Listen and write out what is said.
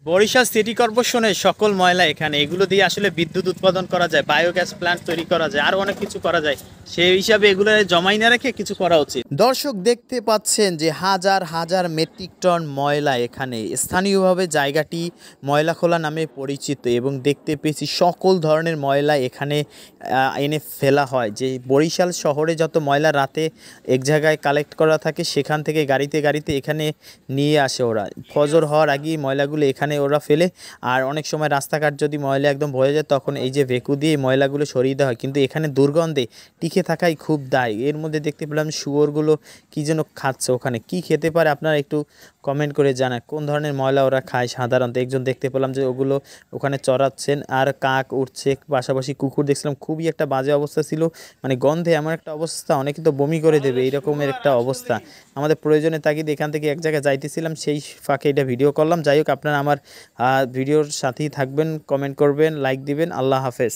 Barishal city কর্পোরেশনের সকল ময়লা এখানে, এগুলো দিয়ে আসলে বিদ্যুৎ উৎপাদন করা যায়, বায়োগ্যাস প্ল্যান্ট তৈরি করা যায়, আরও অনেক কিছু করা যায়। সেই হিসাবে এগুলো জমাই না রেখে কিছু করা উচিত। দর্শক দেখতে পাচ্ছেন যে হাজার হাজার মেট্রিক টন ময়লা এখানে, স্থানীয়ভাবে জায়গাটি ময়লা খোলা নামে পরিচিত এবং দেখতে পেয়েছি সকল ধরনের ময়লা এখানে এনে ফেলা হয়। যে বরিশাল শহরে যত ময়লা রাতে এক জায়গায় কালেক্ট করা থাকে, সেখান থেকে গাড়িতে গাড়িতে এখানে নিয়ে আসে ওরা। ফজর হওয়ার আগেই ময়লাগুলো এখানে ওরা ফেলে। আর অনেক সময় রাস্তাঘাট যদি ময়লা একদম ভরে যায়, তখন এই যে ভেকু দিয়ে ময়লাগুলো সরিয়ে দেওয়া হয়, কিন্তু এখানে দুর্গন্ধে টিকে থাকাই খুব দায়। এর মধ্যে দেখতে পেলাম শুয়োরগুলো কী যেন খাচ্ছে। ওখানে কি খেতে পারে আপনারা একটু কমেন্ট করে জানান, কোন ধরনের ময়লা ওরা খায় সাধারণত। একজন দেখতে পেলাম যে ওগুলো ওখানে চড়াচ্ছেন, আর কাক উঠছে, পাশাপাশি কুকুর দেখছিলাম। খুবই একটা বাজে অবস্থা ছিল, মানে গন্ধে এমন একটা অবস্থা, অনেকে তো বমি করে দেবে এইরকমের একটা অবস্থা। আমাদের প্রয়োজনে তাগিদে এখান থেকে এক জায়গায় যাইতেছিলাম, সেই ফাঁকে এটা ভিডিও করলাম। যাই হোক, আপনারা আমার ভিডিওর সাথেই থাকবেন, কমেন্ট করবেন, লাইক দিবেন। আল্লাহ হাফেজ।